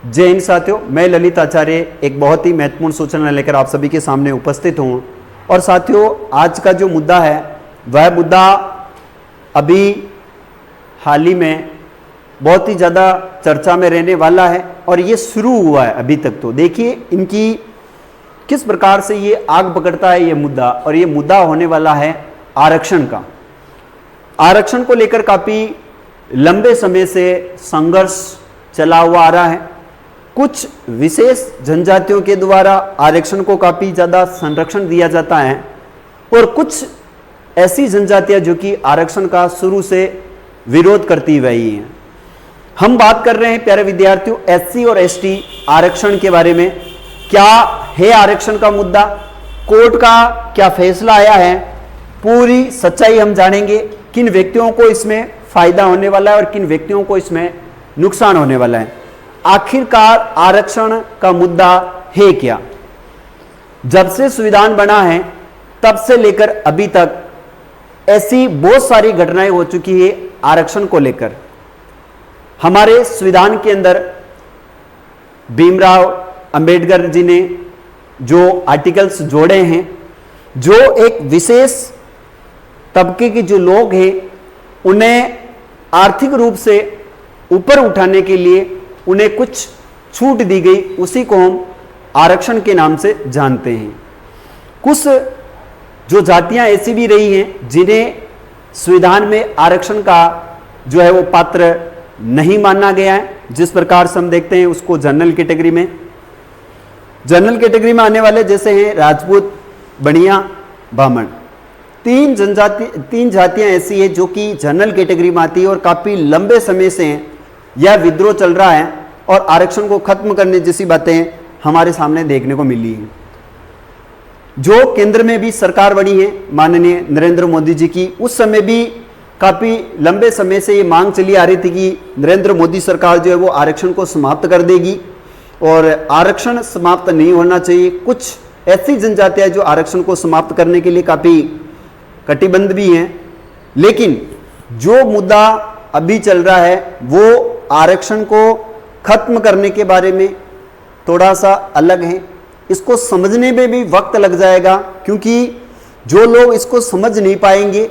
जय हिंद साथियों, मैं ललित आचार्य एक बहुत ही महत्वपूर्ण सूचना लेकर आप सभी के सामने उपस्थित हूँ। और साथियों, आज का जो मुद्दा है वह मुद्दा अभी हाल ही में बहुत ही ज़्यादा चर्चा में रहने वाला है और ये शुरू हुआ है अभी तक। तो देखिए इनकी किस प्रकार से ये आग पकड़ता है ये मुद्दा, और ये मुद्दा होने वाला है आरक्षण का। आरक्षण को लेकर काफ़ी लंबे समय से संघर्ष चला हुआ आ रहा है। कुछ विशेष जनजातियों के द्वारा आरक्षण को काफ़ी ज़्यादा संरक्षण दिया जाता है और कुछ ऐसी जनजातियां जो कि आरक्षण का शुरू से विरोध करती रही हैं। हम बात कर रहे हैं प्यारे विद्यार्थियों एससी और एसटी आरक्षण के बारे में। क्या है आरक्षण का मुद्दा, कोर्ट का क्या फैसला आया है, पूरी सच्चाई हम जानेंगे। किन व्यक्तियों को इसमें फायदा होने वाला है और किन व्यक्तियों को इसमें नुकसान होने वाला है। आखिरकार आरक्षण का मुद्दा है क्या। जब से संविधान बना है तब से लेकर अभी तक ऐसी बहुत सारी घटनाएं हो चुकी है आरक्षण को लेकर। हमारे संविधान के अंदर भीमराव अंबेडकर जी ने जो आर्टिकल्स जोड़े हैं, जो एक विशेष तबके के जो लोग हैं उन्हें आर्थिक रूप से ऊपर उठाने के लिए उन्हें कुछ छूट दी गई, उसी को हम आरक्षण के नाम से जानते हैं। कुछ जो जातियां ऐसी भी रही हैं जिन्हें संविधान में आरक्षण का जो है वो पात्र नहीं माना गया है, जिस प्रकार से हम देखते हैं उसको जनरल कैटेगरी में आने वाले जैसे हैं राजपूत, बनिया, ब्राह्मण। तीन जातियां ऐसी है जो कि जनरल कैटेगरी में आती है और काफी लंबे समय से यह विद्रोह चल रहा है और आरक्षण को खत्म करने जैसी बातें हमारे सामने देखने को मिली हैं। जो केंद्र में भी सरकार बनी है माननीय नरेंद्र मोदी जी की, उस समय भी काफी लंबे समय से ये मांग चली आ रही थी कि नरेंद्र मोदी सरकार जो है वो आरक्षण को समाप्त कर देगी और आरक्षण समाप्त नहीं होना चाहिए। कुछ ऐसी जनजातियां जो आरक्षण को समाप्त करने के लिए काफी कटिबद्ध भी हैं, लेकिन जो मुद्दा अभी चल रहा है वो आरक्षण को खत्म करने के बारे में थोड़ा सा अलग है। इसको समझने में भी वक्त लग जाएगा, क्योंकि जो लोग इसको समझ नहीं पाएंगे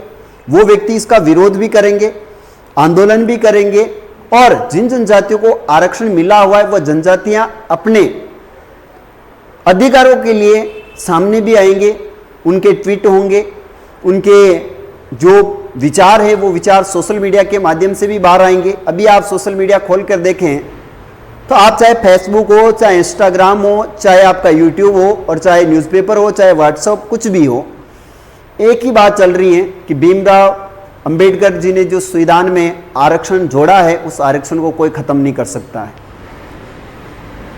वो व्यक्ति इसका विरोध भी करेंगे, आंदोलन भी करेंगे, और जिन जनजातियों को आरक्षण मिला हुआ है वह जनजातियां अपने अधिकारों के लिए सामने भी आएंगे। उनके ट्वीट होंगे, उनके जो विचार है वो विचार सोशल मीडिया के माध्यम से भी बाहर आएंगे। अभी आप सोशल मीडिया खोल कर देखें तो आप चाहे फेसबुक हो, चाहे इंस्टाग्राम हो, चाहे आपका यूट्यूब हो, और चाहे न्यूज़पेपर हो, चाहे व्हाट्सएप, कुछ भी हो, एक ही बात चल रही है कि भीमराव अंबेडकर जी ने जो संविधान में आरक्षण जोड़ा है उस आरक्षण को कोई खत्म नहीं कर सकता है।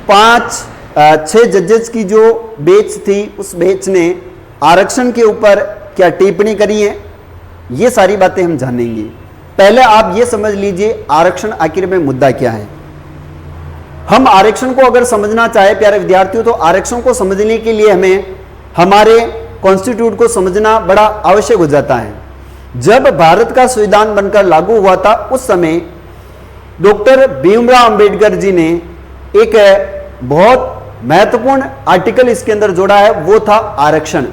5-6 जजेस की जो बेंच थी उस बेंच ने आरक्षण के ऊपर क्या टिप्पणी करी है, ये सारी बातें हम जानेंगे। पहले आप ये समझ लीजिए आरक्षण आखिर में मुद्दा क्या है। हम आरक्षण को अगर समझना चाहे प्यारे विद्यार्थियों तो आरक्षण को समझने के लिए हमें हमारे कॉन्स्टिट्यूट को समझना बड़ा आवश्यक हो जाता है। जब भारत का संविधान बनकर लागू हुआ था उस समय डॉक्टर भीमराव अंबेडकर जी ने एक बहुत महत्वपूर्ण आर्टिकल इसके अंदर जोड़ा है, वो था आरक्षण।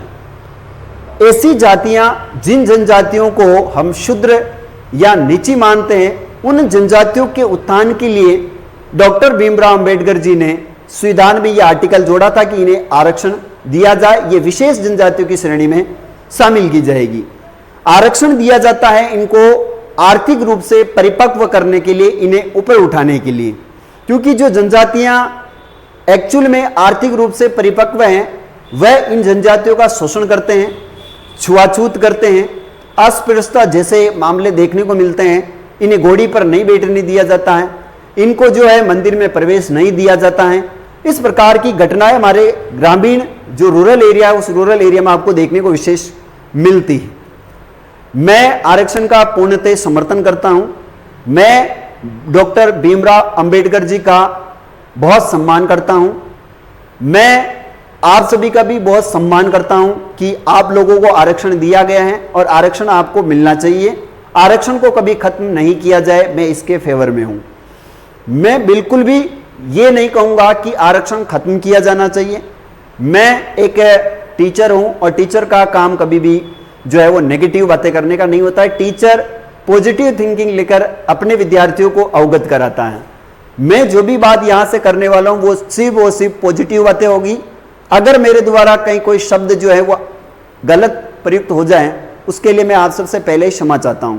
ऐसी जातियां जिन जनजातियों को हम शूद्र या नीची मानते हैं, उन जनजातियों के उत्थान के लिए डॉक्टर भीमराव अंबेडकर जी ने संविधान में यह आर्टिकल जोड़ा था कि इन्हें आरक्षण दिया जाए, ये विशेष जनजातियों की श्रेणी में शामिल की जाएगी। आरक्षण दिया जाता है इनको आर्थिक रूप से परिपक्व करने के लिए, इन्हें ऊपर उठाने के लिए, क्योंकि जो जनजातियां एक्चुअल में आर्थिक रूप से परिपक्व हैं वह इन जनजातियों का शोषण करते हैं, छुआछूत करते हैं, अस्पृश्यता जैसे मामले देखने को मिलते हैं। इन्हें घोड़ी पर नहीं बैठने दिया जाता है, इनको जो है मंदिर में प्रवेश नहीं दिया जाता है। इस प्रकार की घटनाएं हमारे ग्रामीण जो रूरल एरिया है उस रूरल एरिया में आपको देखने को विशेष मिलती है। मैं आरक्षण का पूर्णतः समर्थन करता हूं। मैं डॉक्टर भीमराव अंबेडकर जी का बहुत सम्मान करता हूं। मैं आप सभी का भी बहुत सम्मान करता हूं कि आप लोगों को आरक्षण दिया गया है और आरक्षण आपको मिलना चाहिए। आरक्षण को कभी खत्म नहीं किया जाए, मैं इसके फेवर में हूं। मैं बिल्कुल भी ये नहीं कहूंगा कि आरक्षण खत्म किया जाना चाहिए। मैं एक टीचर हूं और टीचर का काम कभी भी जो है वो नेगेटिव बातें करने का नहीं होता है। टीचर पॉजिटिव थिंकिंग लेकर अपने विद्यार्थियों को अवगत कराता है। मैं जो भी बात यहां से करने वाला हूं वो सिर्फ पॉजिटिव बातें होगी। अगर मेरे द्वारा कहीं कोई शब्द जो है वो गलत प्रयुक्त हो जाए उसके लिए मैं आप सबसे पहले ही क्षमा चाहता हूं।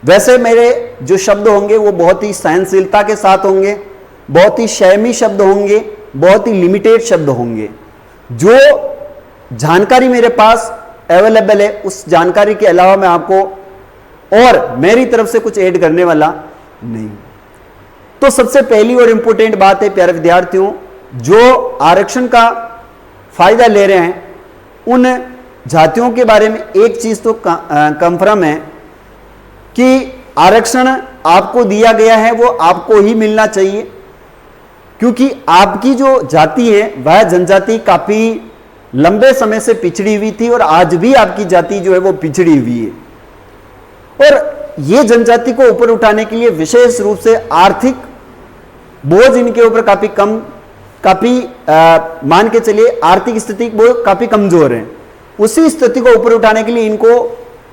वैसे मेरे जो शब्द होंगे वो बहुत ही सहनशीलता के साथ होंगे, बहुत ही संयमी शब्द होंगे, बहुत ही लिमिटेड शब्द होंगे। जो जानकारी मेरे पास अवेलेबल है उस जानकारी के अलावा मैं आपको और मेरी तरफ से कुछ ऐड करने वाला नहीं। तो सबसे पहली और इंपॉर्टेंट बात है प्यारे विद्यार्थियों, जो आरक्षण का फायदा ले रहे हैं उन जातियों के बारे में एक चीज तो कंफर्म है कि आरक्षण आपको दिया गया है वो आपको ही मिलना चाहिए, क्योंकि आपकी जो जाति है वह जनजाति काफी लंबे समय से पिछड़ी हुई थी और आज भी आपकी जाति जो है वो पिछड़ी हुई है। और ये जनजाति को ऊपर उठाने के लिए विशेष रूप से आर्थिक बोझ इनके ऊपर काफी मान के चलिए आर्थिक स्थिति वो काफी कमजोर है। उसी स्थिति को ऊपर उठाने के लिए इनको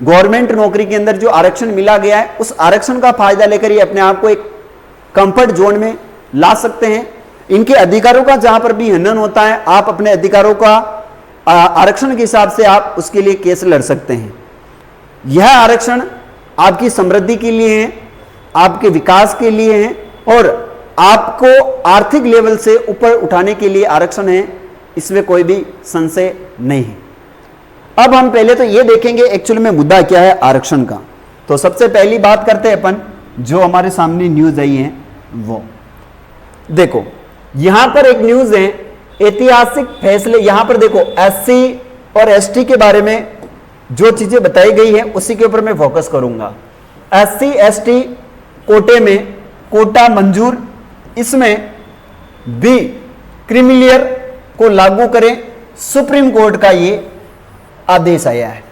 गवर्नमेंट नौकरी के अंदर जो आरक्षण मिला गया है उस आरक्षण का फायदा लेकर ये अपने आप को एक कंफर्ट जोन में ला सकते हैं। इनके अधिकारों का जहां पर भी हनन होता है आप अपने अधिकारों का आरक्षण के हिसाब से आप उसके लिए केस लड़ सकते हैं। यह आरक्षण आपकी समृद्धि के लिए है, आपके विकास के लिए है और आपको आर्थिक लेवल से ऊपर उठाने के लिए आरक्षण है, इसमें कोई भी संशय नहीं है। अब हम पहले तो ये देखेंगे एक्चुअली में मुद्दा क्या है आरक्षण का। तो सबसे पहली बात करते हैं अपन जो हमारे सामने न्यूज आई है वो देखो। यहां पर एक न्यूज है ऐतिहासिक फैसले। यहां पर देखो एससी और एसटी के बारे में जो चीजें बताई गई है उसी के ऊपर मैं फोकस करूंगा। एससी एसटी कोटे में कोटा मंजूर, इसमें भी क्रीमिलियर को लागू करें, सुप्रीम कोर्ट का ये आदेश आया है।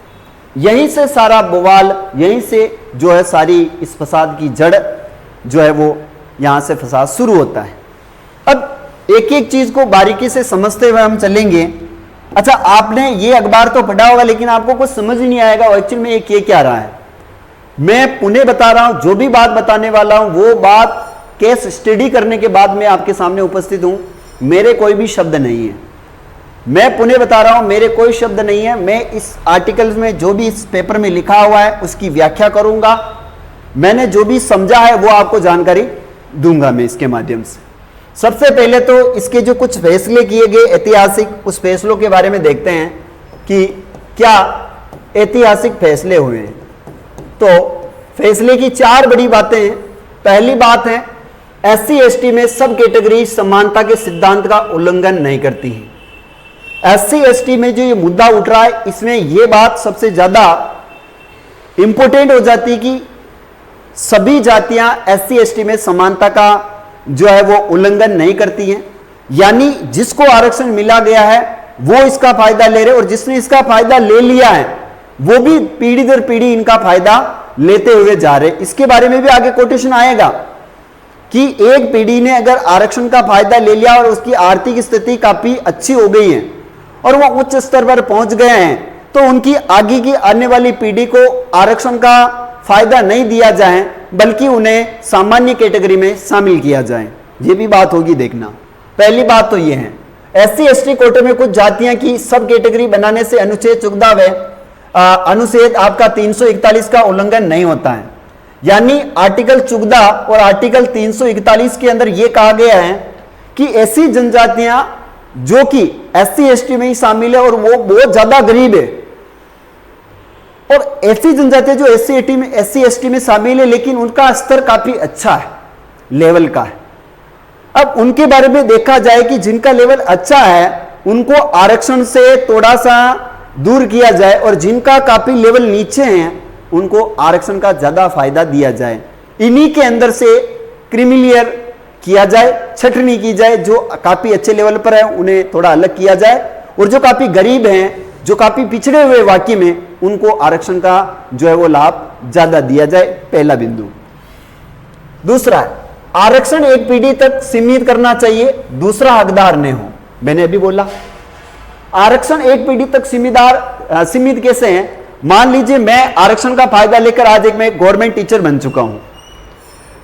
यहीं से सारा बवाल, यहीं से जो है सारी इस फसाद की जड़ जो है वो यहां से फसाद शुरू होता है। अब एक एक चीज को बारीकी से समझते हुए हम चलेंगे। अच्छा, आपने ये अखबार तो पढ़ा होगा लेकिन आपको कुछ समझ ही नहीं आएगा एक्चुअली में ये क्या रहा है। मैं पुनः बता रहा हूं, जो भी बात बताने वाला हूं वो बात केस स्टडी करने के बाद मैं आपके सामने उपस्थित हूं। मेरे कोई भी शब्द नहीं है, मैं पुनः बता रहा हूं मेरे कोई शब्द नहीं है। मैं इस आर्टिकल में जो भी इस पेपर में लिखा हुआ है उसकी व्याख्या करूंगा। मैंने जो भी समझा है वो आपको जानकारी दूंगा मैं इसके माध्यम से। सबसे पहले तो इसके जो कुछ फैसले किए गए ऐतिहासिक, उस फैसलों के बारे में देखते हैं कि क्या ऐतिहासिक फैसले हुए हैं। तो फैसले की चार बड़ी बातें हैं। पहली बात है एससी एसटी में सब कैटेगरी समानता के सिद्धांत का उल्लंघन नहीं करती है। एससी एसटी में जो ये मुद्दा उठ रहा है इसमें ये बात सबसे ज्यादा इंपॉर्टेंट हो जाती है कि सभी जातियां एससी एसटी में समानता का जो है वो उल्लंघन नहीं करती हैं। यानी जिसको आरक्षण मिला गया है वो इसका फायदा ले रहे और जिसने इसका फायदा ले लिया है वो भी पीढ़ी दर पीढ़ी इनका फायदा लेते हुए जा रहे। इसके बारे में भी आगे कोटेशन आएगा कि एक पीढ़ी ने अगर आरक्षण का फायदा ले लिया और उसकी आर्थिक स्थिति काफी अच्छी हो गई है और वो उच्च स्तर पर पहुंच गए हैं तो उनकी आगे की आने वाली पीढ़ी को आरक्षण का फायदा नहीं दिया जाए बल्कि उन्हें सामान्य कैटेगरी में शामिल किया जाए। ये भी बात होगी देखना। पहली बात तो ये है एससी एसटी कोटे में कुछ जातियां की सब कैटेगरी बनाने से अनुच्छेद 14 व अनुच्छेद आपका 341 का उल्लंघन नहीं होता है। यानी आर्टिकल 14 और आर्टिकल 341 के अंदर यह कहा गया है कि ऐसी जनजातियां जो कि एससी एसटी में ही शामिल है और वो बहुत ज्यादा गरीब है और ऐसी जनजातियां जो एससी एसटी में शामिल है लेकिन उनका स्तर काफी अच्छा है, लेवल का है। अब उनके बारे में देखा जाए कि जिनका लेवल अच्छा है उनको आरक्षण से थोड़ा सा दूर किया जाए और जिनका काफी लेवल नीचे है उनको आरक्षण का ज्यादा फायदा दिया जाए। इन्हीं के अंदर से क्रीमिलियर किया जाए, छटनी की जाए। जो काफी अच्छे लेवल पर है उन्हें थोड़ा अलग किया जाए और जो काफी गरीब हैं, जो काफी पिछड़े हुए वाकई में, उनको आरक्षण का जो है वो लाभ ज्यादा दिया जाए। पहला बिंदु। दूसरा, आरक्षण एक पीढ़ी तक सीमित करना चाहिए, दूसरा हकदार न हो। मैंने अभी बोला आरक्षण एक पीढ़ी तक सीमित कैसे है? मान लीजिए मैं आरक्षण का फायदा लेकर आज एक मैं गवर्नमेंट टीचर बन चुका हूं,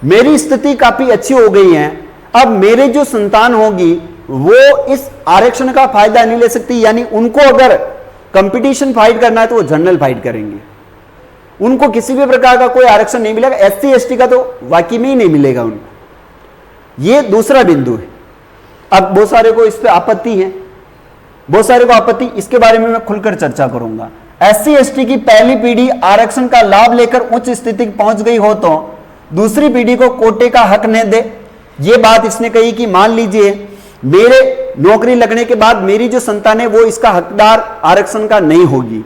मेरी स्थिति काफी अच्छी हो गई है, अब मेरे जो संतान होगी वो इस आरक्षण का फायदा नहीं ले सकती, यानी उनको अगर कंपटीशन फाइट करना है तो वो जनरल फाइट करेंगे, उनको किसी भी प्रकार का कोई आरक्षण नहीं मिलेगा। एससी एसटी का तो वाकई में ही नहीं मिलेगा उनको। ये दूसरा बिंदु है। अब बहुत सारे को इस पे आपत्ति है, बहुत सारे को आपत्ति, इसके बारे में मैं खुलकर चर्चा करूंगा। एससी एसटी की पहली पीढ़ी आरक्षण का लाभ लेकर उच्च स्थिति पहुंच गई हो तो दूसरी पीढ़ी को कोटे का हक न दे। ये बात इसने कही कि मान लीजिए मेरे नौकरी लगने के बाद मेरी जो संतान है वो इसका हकदार आरक्षण का नहीं होगी,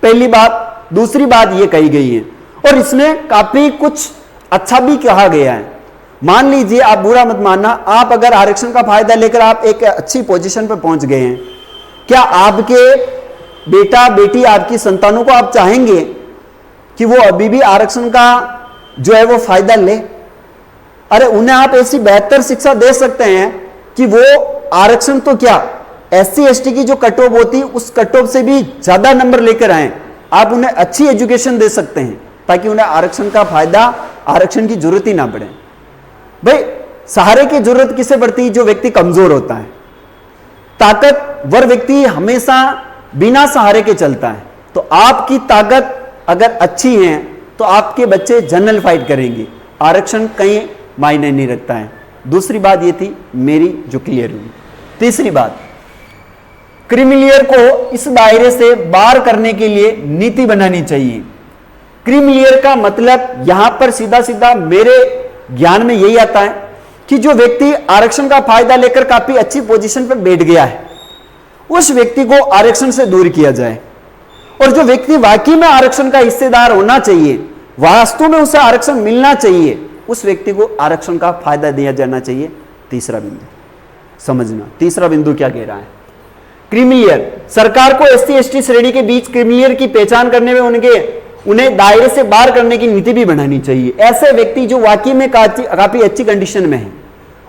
पहली बात। दूसरी बात ये कही गई है और इसमें काफी कुछ अच्छा भी कहा गया है। मान लीजिए, आप बुरा मत मानना, आप अगर आरक्षण का फायदा लेकर आप एक अच्छी पोजीशन पर पहुंच गए हैं, क्या आपके बेटा बेटी आपकी संतानों को आप चाहेंगे कि वो अभी भी आरक्षण का जो है वो फायदा ले? अरे उन्हें आप ऐसी बेहतर शिक्षा दे सकते हैं कि वो आरक्षण तो क्या, एससी एसटी की जो कट ऑफ होती है उस कट ऑफ से भी ज्यादा नंबर लेकर आए। आप उन्हें अच्छी एजुकेशन दे सकते हैं ताकि उन्हें आरक्षण का फायदा, आरक्षण की जरूरत ही ना पड़े। भाई सहारे की जरूरत किसे पड़ती है? जो व्यक्ति कमजोर होता है। ताकतवर व्यक्ति हमेशा बिना सहारे के चलता है। तो आपकी ताकत अगर अच्छी है तो आपके बच्चे जनरल फाइट करेंगे, आरक्षण कहीं मायने नहीं रखता है। दूसरी बात ये थी मेरी जो क्लियर हुई। तीसरी बात, क्रीमिलियर को इस दायरे से बाहर करने के लिए नीति बनानी चाहिए। क्रीमिलियर का मतलब यहां पर सीधा सीधा मेरे ज्ञान में यही आता है कि जो व्यक्ति आरक्षण का फायदा लेकर काफी अच्छी पोजीशन पर बैठ गया है उस व्यक्ति को आरक्षण से दूर किया जाए, और जो व्यक्ति वाकई में आरक्षण का हिस्सेदार होना चाहिए, वास्तव में उसे आरक्षण मिलना चाहिए, उस व्यक्ति को आरक्षण का फायदा दिया जाना चाहिए। तीसरा बिंदु समझना, तीसरा बिंदु क्या कह रहा है? क्रीमिलियर, सरकार को एससी एसटी श्रेणी के बीच क्रीमिलियर की पहचान करने में उन्हें दायरे से बाहर करने की नीति भी बनानी चाहिए। ऐसे व्यक्ति जो वाकई में काफी अच्छी कंडीशन में है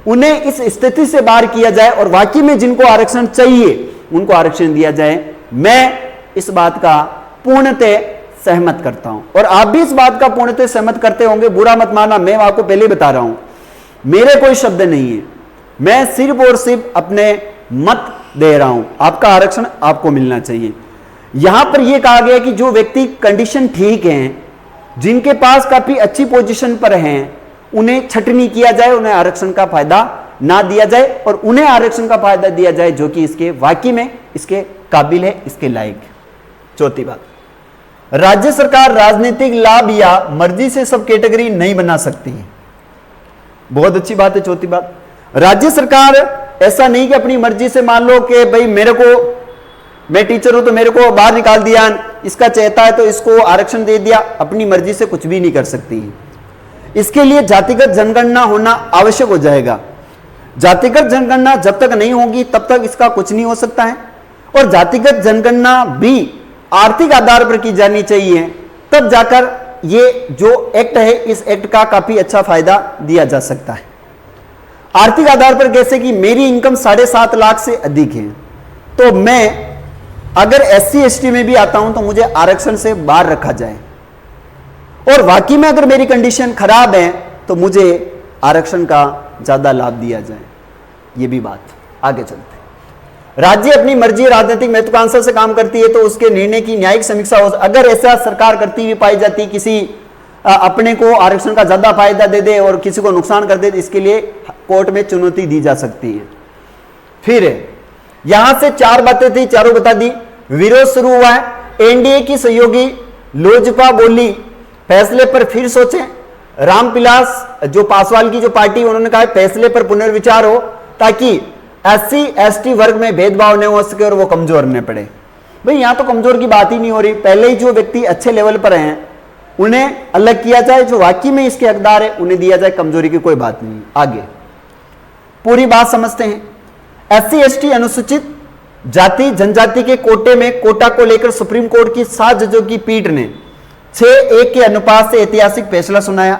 उन्हें इस स्थिति से बाहर किया जाए और वाकई में जिनको आरक्षण चाहिए उनको आरक्षण दिया जाए। मैं इस बात का पूर्णतः सहमत करता हूं और आप भी इस बात का पूर्णतः सहमत करते होंगे, बुरा मत मानना, मैं आपको पहले ही बता रहा हूं, मेरे कोई शब्द नहीं है, मैं सिर्फ और सिर्फ अपने मत दे रहा हूं। आपका आरक्षण आपको मिलना चाहिए। यहां पर यह कहा गया कि जो व्यक्ति कंडीशन ठीक है, जिनके पास काफी अच्छी पोजीशन पर हैं, उन्हें छटनी किया जाए, उन्हें आरक्षण का फायदा ना दिया जाए और उन्हें आरक्षण का फायदा दिया जाए जो कि इसके वाकई में इसके काबिल है, इसके लायक है। चौथी बात, राज्य सरकार राजनीतिक लाभ या मर्जी से सब कैटेगरी नहीं बना सकती है। बहुत अच्छी बात है। चौथी बात, राज्य सरकार ऐसा नहीं कि अपनी मर्जी से, मान लो कि भाई मैं टीचर हूं तो मेरे को बाहर निकाल दिया, इसका चाहता है तो इसको आरक्षण दे दिया, अपनी मर्जी से कुछ भी नहीं कर सकती है। इसके लिए जातिगत जनगणना होना आवश्यक हो जाएगा। जातिगत जनगणना जब तक नहीं होगी तब तक इसका कुछ नहीं हो सकता है, और जातिगत जनगणना भी आर्थिक आधार पर की जानी चाहिए, तब जाकर ये जो एक्ट है इस एक्ट का काफी अच्छा फायदा दिया जा सकता है। आर्थिक आधार पर कैसे कि मेरी इनकम 7.5 लाख से अधिक है तो मैं अगर एससी एसटी में भी आता हूं तो मुझे आरक्षण से बाहर रखा जाए, और वाकई में अगर मेरी कंडीशन खराब है तो मुझे आरक्षण का ज्यादा लाभ दिया जाए। ये भी बात आगे चलते हैं। राज्य अपनी मर्जी राजनीतिक महत्वाकांक्षा से काम करती है तो उसके निर्णय की न्यायिक समीक्षा हो, अगर ऐसा सरकार करती हुई पाई जाती, किसी अपने को आरक्षण का ज्यादा फायदा दे दे और किसी को नुकसान कर दे, इसके लिए कोर्ट में चुनौती दी जा सकती है। फिर यहां से 4 बातें थी, चारों बता दी। विरोध शुरू हुआ है। एनडीए की सहयोगी लोजपा बोली फैसले पर फिर सोचें। रामविलास जो पासवान की जो पार्टी, उन्होंने कहा फैसले पर पुनर्विचार हो ताकि एससी एसटी वर्ग में भेदभाव न हो सके और वो कमजोर न पड़े। भाई यहां तो कमजोर की बात ही नहीं हो रही, पहले ही जो व्यक्ति अच्छे लेवल पर हैं उन्हें अलग किया जाए, जो वाकई में इसके हकदार है उन्हें दिया जाए, कमजोरी की कोई बात नहीं। आगे पूरी बात समझते हैं। एससी एसटी अनुसूचित जाति जनजाति के कोटे में कोटा को लेकर सुप्रीम कोर्ट की 7 जजों की पीठ ने 6-1 के अनुपात से ऐतिहासिक फैसला सुनाया।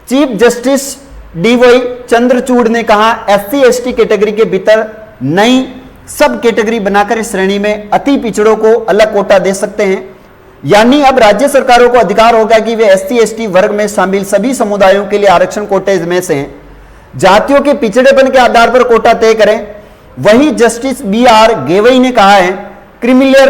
चीफ जस्टिस डीवाई चंद्रचूड़ ने कहा एससी एसटी कैटेगरी के भीतर नई सब कैटेगरी बनाकर इस श्रेणी में अति पिछड़ों को अलग कोटा दे सकते हैं। यानी अब राज्य सरकारों को अधिकार होगा कि वे एससी एसटी वर्ग में शामिल सभी समुदायों के लिए आरक्षण कोटे में से जातियों के पिछड़ेपन के आधार पर कोटा तय करें। वही जस्टिस BR गेवई ने कहा है क्रीमिलियर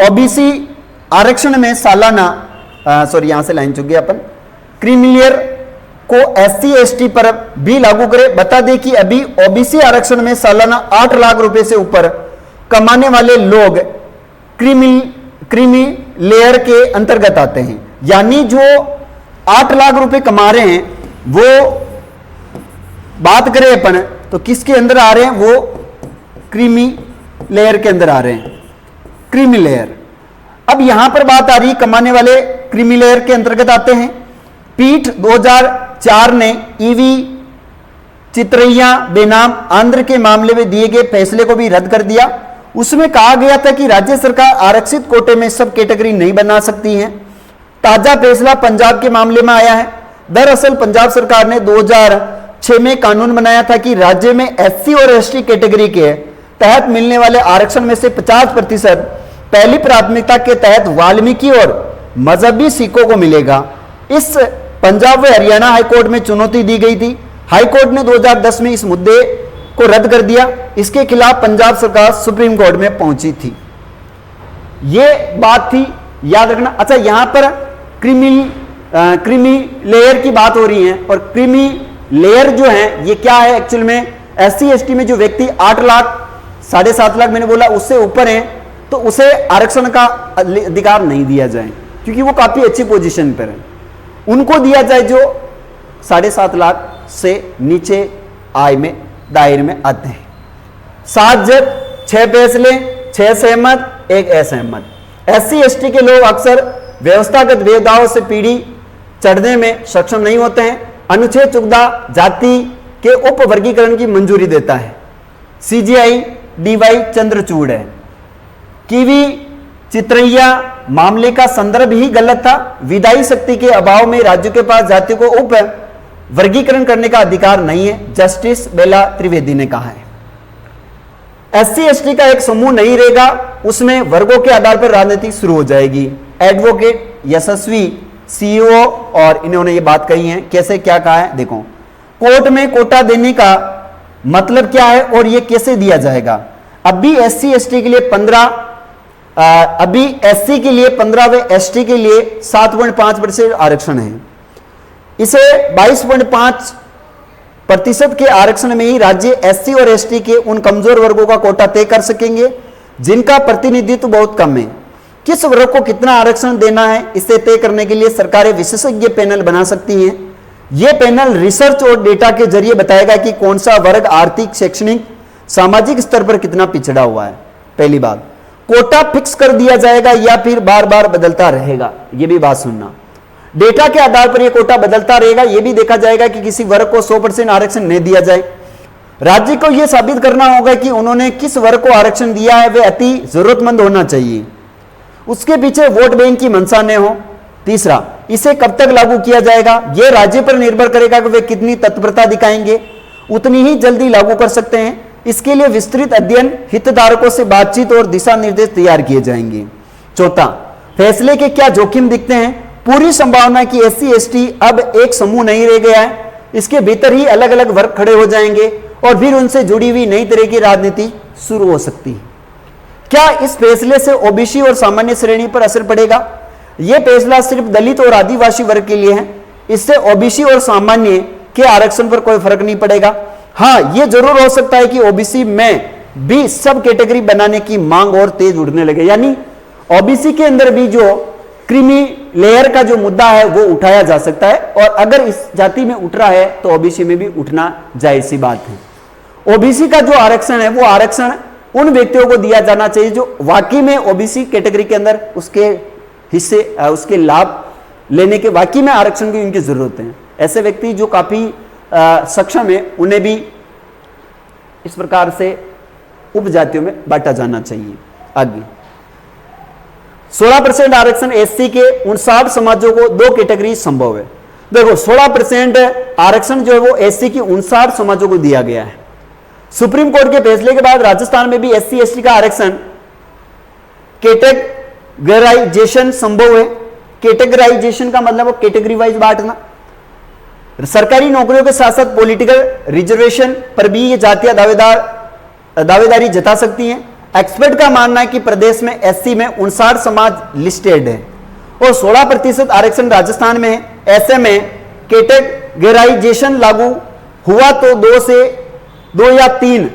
ओबीसी आरक्षण में सालाना यहां से लाइन चुक गया अपन, क्रीमिलियर को एससी एसटी पर भी लागू करें। बता दें कि अभी ओबीसी आरक्षण में सालाना 8 लाख रुपए से ऊपर कमाने वाले लोग क्रीमी लेयर के अंतर्गत आते हैं। यानी जो 8 लाख रुपए कमा रहे हैं वो बात करें अपन तो किसके अंदर आ रहे हैं, वो क्रीमी लेयर के अंदर आ रहे हैं, क्रीमी लेयर। अब यहां पर बात आ रही कमाने वाले क्रीमी लेयर के अंतर्गत आते हैं। पीठ 2004 ने ईवी चित्रैया बेनाम आंध्र के मामले में दिए गए फैसले को भी रद्द कर दिया। उसमें कहा गया था कि राज्य सरकार आरक्षित कोटे में सब कैटेगरी नहीं बना सकती है। ताजा फैसला पंजाब के मामले में आया है। दरअसल पंजाब सरकार ने 2006 में कानून बनाया था कि राज्य में एससी और एसटी कैटेगरी के तहत मिलने वाले आरक्षण में से 50% पहली प्राथमिकता के तहत वाल्मीकि और मजहबी सिखों को मिलेगा। इस पंजाब व हरियाणा हाईकोर्ट में चुनौती दी गई थी। हाईकोर्ट ने 2010 में इस मुद्दे को रद्द कर दिया। इसके खिलाफ पंजाब सरकार सुप्रीम कोर्ट में पहुंची थी। यह बात थी, याद रखना। अच्छा, यहां पर क्रीमी लेयर की बात हो रही है और क्रीमी लेयर जो है ये क्या है एक्चुअल में, एससी एसटी में जो व्यक्ति 8 लाख 7.5 लाख मैंने बोला उससे ऊपर है तो उसे आरक्षण का अधिकार नहीं दिया जाए क्योंकि वो काफी अच्छी पोजीशन पर है। उनको दिया जाए जो 7.5 लाख से नीचे आय में दायरे में आते हैं। 7 जज 6 फैसले, 6 सहमत, 1 असहमत। एससी एसटी के लोग अक्सर व्यवस्थागत भेदभाव से पीढ़ी चढ़ने में सक्षम नहीं होते हैं। अनुच्छेद 14 जाति के उप वर्गीकरण की मंजूरी देता है। CGI DY चंद्रचूड़ है। कीवी चित्रैया मामले का संदर्भ ही गलत था। विधायी शक्ति के अभाव में राज्यों के पास जातियों को उप वर्गीकरण करने का अधिकार नहीं है, जस्टिस बेला त्रिवेदी ने कहा है। एससी एसटी का एक समूह नहीं रहेगा, उसमें वर्गों के आधार पर राजनीति शुरू हो जाएगी। एडवोकेट यशस्वी CEO और इन्होंने ये बात कही है। कैसे क्या कहा है देखो, कोर्ट में कोटा देने का मतलब क्या है और ये कैसे दिया जाएगा। अभी एससी एसटी के लिए 15, अभी एससी के लिए 15 व एसटी के लिए 7.5% आरक्षण है। इसे 22.5% के आरक्षण में ही राज्य एससी और एसटी के उन कमजोर वर्गों का कोटा तय कर सकेंगे जिनका प्रतिनिधित्व बहुत कम है। किस वर्ग को कितना आरक्षण देना है इसे तय करने के लिए सरकारें विशेषज्ञ पैनल बना सकती हैं। यह पैनल रिसर्च और डेटा के जरिए बताएगा कि कौन सा वर्ग आर्थिक, शैक्षणिक, सामाजिक स्तर पर कितना पिछड़ा हुआ है। पहली बात, कोटा फिक्स कर दिया जाएगा या फिर बार बार बदलता रहेगा, यह भी बात सुनना। डेटा के आधार पर यह कोटा बदलता रहेगा, यह भी देखा जाएगा कि किसी वर्ग को 100% आरक्षण नहीं दिया जाए। राज्य को यह साबित करना होगा कि उन्होंने किस वर्ग को आरक्षण दिया है वह अति जरूरतमंद होना चाहिए, उसके पीछे वोट बैंक की मंशा न हो। तीसरा, इसे कब तक लागू किया जाएगा यह राज्य पर निर्भर करेगा कि वे कितनी तत्परता दिखाएंगे, उतनी ही जल्दी लागू कर सकते हैं। इसके लिए विस्तृत अध्ययन, हितधारकों से बातचीत और दिशा निर्देश तैयार किए जाएंगे। चौथा, फैसले के क्या जोखिम दिखते हैं। पूरी संभावना कि एससी एसटी अब एक समूह नहीं रह गया है, इसके भीतर ही अलग अलग वर्ग खड़े हो जाएंगे और फिर उनसे जुड़ी हुई नई तरह की राजनीति शुरू हो सकती है। क्या इस फैसले से ओबीसी और सामान्य श्रेणी पर असर पड़ेगा। यह फैसला सिर्फ दलित और आदिवासी वर्ग के लिए है, इससे ओबीसी और सामान्य के आरक्षण पर कोई फर्क नहीं पड़ेगा। हाँ, यह जरूर हो सकता है कि ओबीसी में भी सब कैटेगरी बनाने की मांग और तेज उठने लगे, यानी ओबीसी के अंदर भी जो क्रीमी लेयर का जो मुद्दा है वो उठाया जा सकता है, और अगर इस जाति में उठ रहा है तो ओबीसी में भी उठना जायज सी बात है। ओबीसी का जो आरक्षण है वो आरक्षण उन व्यक्तियों को दिया जाना चाहिए जो वाकई में ओबीसी कैटेगरी के अंदर उसके हिस्से, उसके लाभ लेने के वाकई में आरक्षण की उनकी जरूरत है। ऐसे व्यक्ति जो काफी सक्षम है उन्हें भी इस प्रकार से उपजातियों में बांटा जाना चाहिए। आगे 16% आरक्षण एससी के 59 समाजों को 2 कैटेगरी संभव है। देखो 16% आरक्षण जो है वो एससी की 59 समाजों को दिया गया है। सुप्रीम कोर्ट के फैसले के बाद राजस्थान में भी एससी एसटी का आरक्षण कैटेगराइजेशन संभव है। कैटेगराइजेशन का मतलब कैटेगरी वाइज बांटना। सरकारी नौकरियों के साथ साथ पॉलिटिकल रिजर्वेशन पर भी ये जातियां दावेदारी जता सकती हैं। एक्सपर्ट का मानना है कि प्रदेश में एससी में 59 समाज लिस्टेड है और 16% आरक्षण राजस्थान में है। ऐसे में कैटेगराइजेशन लागू हुआ तो 2 या 3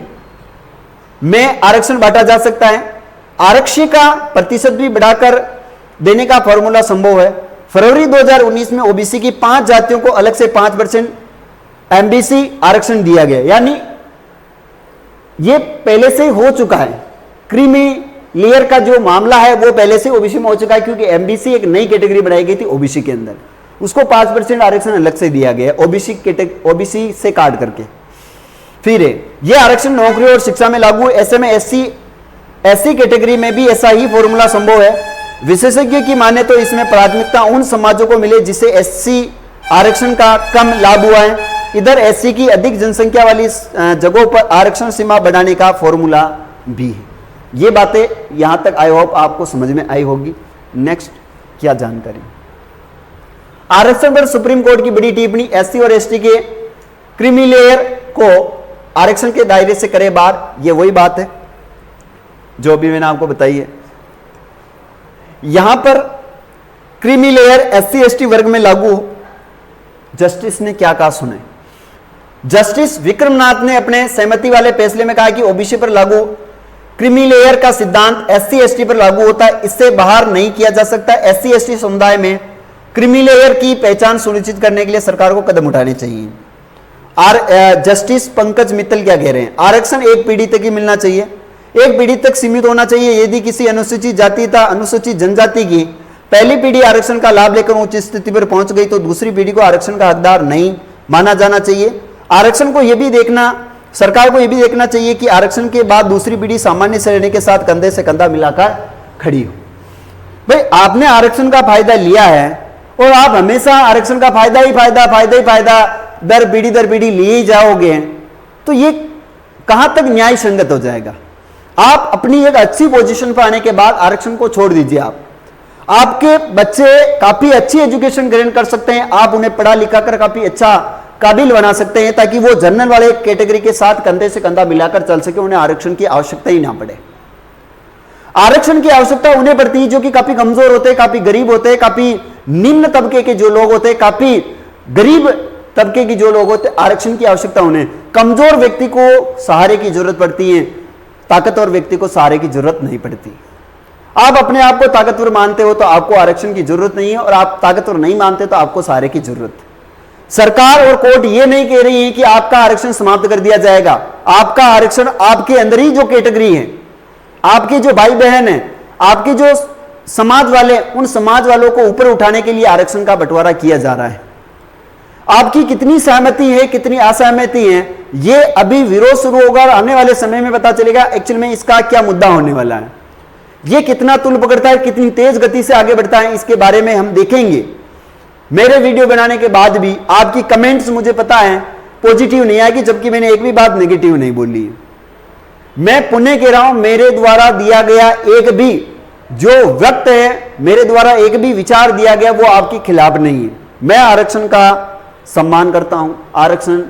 में आरक्षण बांटा जा सकता है। आरक्षी का प्रतिशत भी बढ़ाकर देने का फॉर्मूला संभव है। फरवरी 2019 में ओबीसी की 5 जातियों को अलग से 5% एमबीसी आरक्षण दिया गया, यानी यह पहले से हो चुका है। क्रीमी लेयर का जो मामला है वो पहले से ओबीसी में हो चुका है, क्योंकि एमबीसी एक नई कैटेगरी बनाई गई थी ओबीसी के अंदर, उसको 5% आरक्षण अलग से दिया गया ओबीसी से काट करके। फिर यह आरक्षण नौकरी और शिक्षा में लागू है। ऐसे में एससी कैटेगरी में भी ऐसा ही फॉर्मूला संभव है। विशेषज्ञ की माने तो इसमें प्राथमिकता उन समाजों को मिले जिसे एससी आरक्षण का कम लाभ हुआ है। इधर एससी की अधिक जनसंख्या वाली जगहों पर आरक्षण सीमा बढ़ाने का फॉर्मूला भी है। ये बातें यहां तक आई होप आपको समझ में आई होगी। नेक्स्ट क्या जानकारी, आरक्षण पर सुप्रीम कोर्ट की बड़ी टिप्पणी। एससी और एसटी के क्रीमी लेयर को आरक्षण के दायरे से करे बाहर। ये वही बात है जो भी मैंने आपको बताई है। यहां पर क्रीमी लेयर एससी एसटी वर्ग में लागू हो। जस्टिस ने क्या कहा सुने। जस्टिस विक्रमनाथ ने अपने सहमति वाले फैसले में कहा कि ओबीसी पर लागू क्रीमी लेयर का सिद्धांत एससी एसटी पर लागू होता है, इससे बाहर नहीं किया जा सकता। एससी एसटी समुदाय में क्रीमी लेयर की पहचान सुनिश्चित करने के लिए सरकार को कदम उठाने चाहिए। जस्टिस पंकज मित्तल क्या कह रहे हैं, आरक्षण एक पीढ़ी तक ही मिलना चाहिए, एक पीढ़ी तक सीमित होना चाहिए। यदि किसी अनुसूचित जाति तथा अनुसूचित जनजाति की पहली पीढ़ी आरक्षण का लाभ लेकर उच्च स्थिति पर पहुंच गई तो दूसरी पीढ़ी को आरक्षण का हकदार नहीं माना जाना चाहिए। आरक्षण को यह भी देखना, सरकार को यह भी देखना चाहिए कि आरक्षण के बाद दूसरी पीढ़ी सामान्य श्रेणी के साथ कंधे से कंधा मिलाकर खड़ी हो। भाई आपने आरक्षण का फायदा लिया है और आप हमेशा आरक्षण का फायदा ही फायदा दर पीढ़ी लिए ही जाओगे तो ये कहां तक न्याय संगत हो जाएगा। आप अपनी एक अच्छी पोजीशन पर आने के बाद आरक्षण को छोड़ दीजिए। आपके बच्चे काफी अच्छी एजुकेशन ग्रहण कर सकते हैं, आप उन्हें पढ़ा लिखा कर काफी अच्छा काबिल बना सकते हैं ताकि वो जनरल वाले कैटेगरी के साथ कंधे से कंधा मिलाकर चल सके, उन्हें आरक्षण की आवश्यकता ही ना पड़े। आरक्षण की आवश्यकता उन्हें पड़ती है जो कि काफी कमजोर होते हैं, काफी गरीब होते हैं, काफी निम्न तबके के जो लोग होते हैं, काफी गरीब तबके की जो लोग होते हैं, आरक्षण की आवश्यकता उन्हें। कमजोर व्यक्ति को सहारे की जरूरत पड़ती है, ताकतवर व्यक्ति को सहारे की जरूरत नहीं पड़ती। आप अपने आप को ताकतवर मानते हो तो आपको आरक्षण की जरूरत नहीं है, और आप ताकतवर नहीं मानते तो आपको सहारे की जरूरत है। सरकार और कोर्ट ये नहीं कह रही है कि आपका आरक्षण समाप्त कर दिया जाएगा। आपका आरक्षण आपके अंदर ही जो कैटेगरी है, आपके जो भाई बहन है, आपके जो समाज वाले, उन समाज वालों को ऊपर उठाने के लिए आरक्षण का बंटवारा किया जा रहा है। आपकी कितनी सहमति है, कितनी असहमति है, ये अभी विरोध शुरू होगा और आने वाले समय में पता चलेगा एक्चुअल में इसका क्या मुद्दा होने वाला है। ये कितना तुल पकड़ता है, कितनी तेज गति से आगे बढ़ता है, इसके बारे में हम देखेंगे। मेरे वीडियो बनाने के बाद भी आपकी कमेंट्स मुझे पता है पॉजिटिव नहीं आएगी, जबकि मैंने एक भी बात नेगेटिव नहीं बोली है। मैं पुनः कह रहा हूं, मेरे द्वारा दिया गया एक भी जो व्यक्त है, मेरे द्वारा एक भी विचार दिया गया वो आपके खिलाफ नहीं है। मैं आरक्षण का सम्मान करता हूं, आरक्षण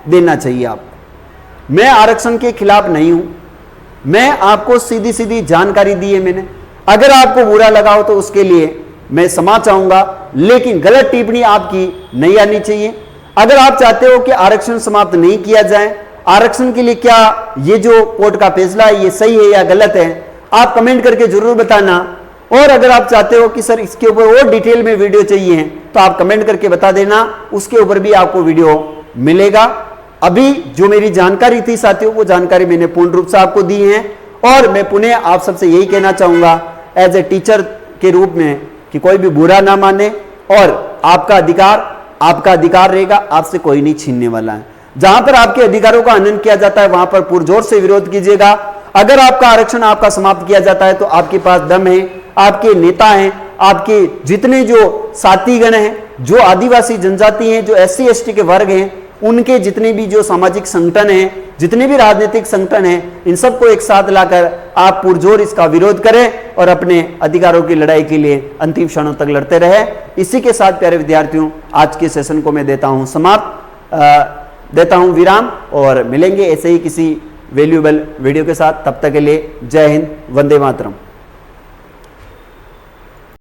देना चाहिए आपको। मैं आरक्षण के खिलाफ नहीं हूं, मैं आपको सीधी सीधी जानकारी दी है मैंने। अगर आपको बुरा लगा हो तो उसके लिए मैं क्षमा चाहूंगा, लेकिन गलत टिप्पणी आपकी नहीं आनी चाहिए। अगर आप चाहते हो कि आरक्षण समाप्त नहीं किया जाए, आरक्षण के लिए क्या ये जो कोर्ट का फैसला है ये सही है या गलत है, आप कमेंट करके जरूर बताना। और अगर आप चाहते हो कि सर इसके ऊपर और डिटेल में वीडियो चाहिए तो आप कमेंट करके बता देना, उसके ऊपर भी आपको वीडियो मिलेगा। अभी जो मेरी जानकारी थी साथियों, वो जानकारी मैंने पूर्ण रूप से आपको दी है। और मैं पुनः आप सबसे यही कहना चाहूंगा एज ए टीचर के रूप में कि कोई भी बुरा ना माने, और आपका अधिकार रहेगा, आपसे कोई नहीं छीनने वाला है। जहां पर आपके अधिकारों का हनन किया जाता है वहां पर पुरजोर से विरोध कीजिएगा। अगर आपका आरक्षण आपका समाप्त किया जाता है तो आपके पास दम है, आपके नेता हैं, आपके जितने जो साथीगण हैं, जो आदिवासी जनजाति हैं, जो SC ST के वर्ग हैं, उनके जितने भी जो सामाजिक संगठन हैं, जितने भी राजनीतिक संगठन हैं, इन सबको एक साथ लाकर आप पुरजोर इसका विरोध करें और अपने अधिकारों की लड़ाई के लिए अंतिम क्षणों तक लड़ते रहे। इसी के साथ प्यारे विद्यार्थियों, आज के सेशन को मैं देता हूं समाप्त, देता हूं विराम, और मिलेंगे ऐसे ही किसी वैल्यूएबल वीडियो के साथ। तब तक के लिए जय हिंद, वंदे मातरम।